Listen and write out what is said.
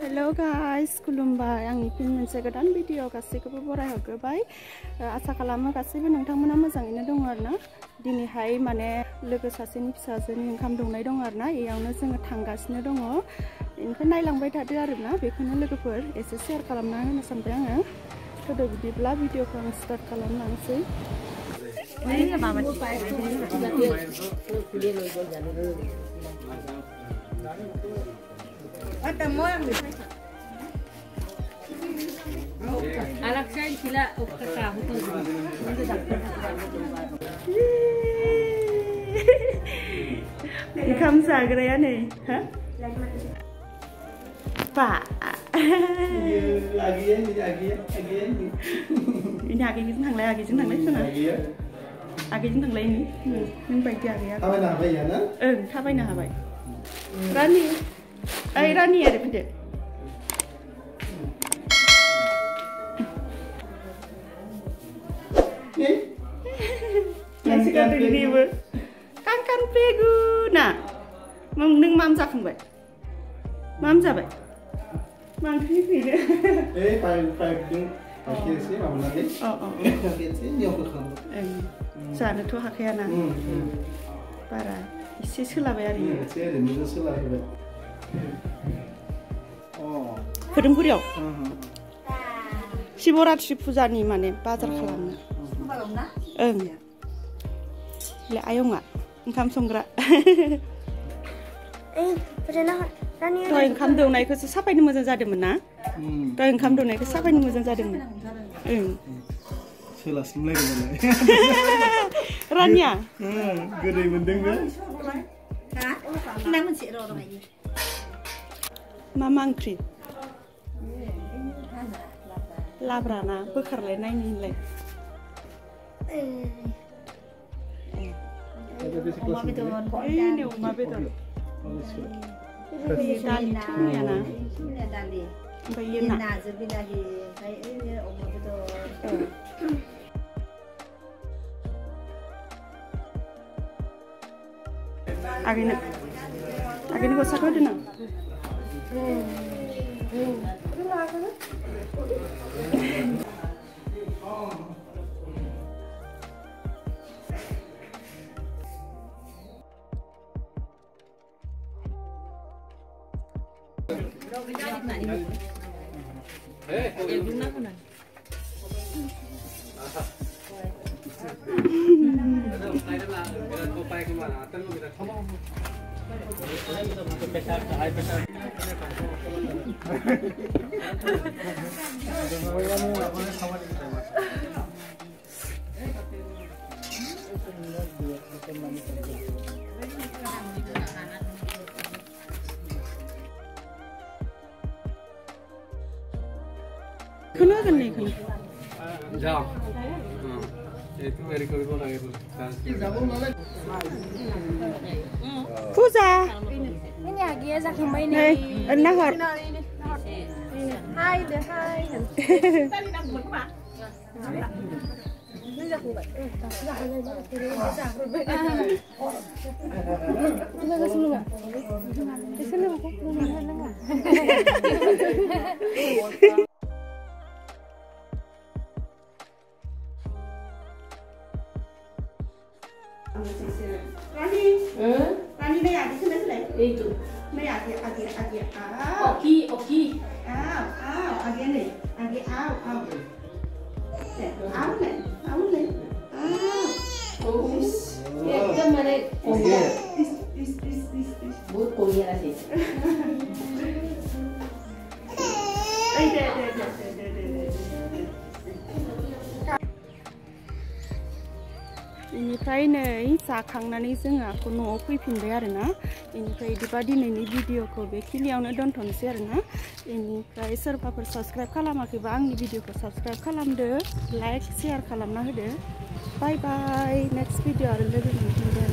Hello guys, खुलुमबाय आंनि फिन मोनसे गोदान भिडिअ गासैखौबो बराय हरग्रोबाय आसा खालामो गासैबो नोंथांमोना मोजाङैनो दङ आरोना दिनैहाय माने लोगो सासेनि फिसाजोनि ओंखाम दौनाय दङ आरोना इयावनो जोङो थांगासिनो दङ इनिफ्राय नायलांबाय थादो आरोना बेखौनो लोगोफोर एसे शेयार खालामना होनो सानबाय आङो थोदो बिदिब्ला भिडिअखौ आं स्टार्ट खालामलांसै ओंखाम जाग्राया नै हा Pak. Lagi ini aginya thằng này sana. Aginya thằng này ini baik aginya. Apa nak apa ya na? Apa nak apa? Rani, Rani ada pada. Nasi kandung ini ber. Kan pegu na. Neng mam zakang Mam siapa? Mam Fifi deh. Pakai sih, apa nanti? Pakai sih, yang berkembang. Sana tuh haknya na. Parah. Isi selama hari. Isi ada minggu selama. Oh. Kedempuriau. Shiboratri puja nih mana? Bazar kalamna. Le ayo nggak? Engkam songgra. Doi ओंखाम दौनायखौसो साफायनो मोजां जादोंमोन ना? दoi ओंखाम दौनायखौ साफायनो मोजां जादोंमोन. सोलास्लिमलायदोंमोन. रानिया? गोदै मोनदों बे? Ha? Nang मोनसे र' बायदि. मा ओंख्रि? लाब्रा ना बोखारलाय नायनिलाय. अमा बेदर. Ini अमा बेदर. Dali tuh ya na. Dali. Bayi na. Nazi bilahi. Kayak ini omah betul. Agini kau sakau dina. Kenapa kan nih kan? Jauh. Itu dari kalau lagi tu. Puja. Ini lagi ya zakang bayi ni. Nahor. Hai deh hai. Tadi nak buat apa? Ini zakang bayi. Kita ke sini nggak? Di sini aku nggak. Rani này à, cái này itu. Này à, Oki. Agi này, au. Này. Oh. Ya, kita mana? Is. Buat koya lah sih. Iनिफ्राय नै जाखांनानै जोङो न'आव फैफिनबाय आरोना इनिफ्राय बिदिबा दिनैनि भिडिअखौ बेखिनियावनो दोनथ'नोसै आरोना इनिफ्राय सोरबाफोर साबस्क्राइब खालामाखैबा आंनि भिडिअखौ साबस्क्राइब खालामदो लाइक शेयार खालामना होदो बाय बाय नेक्स्ट भिडिअ आरो लोगो मोनफिनगोन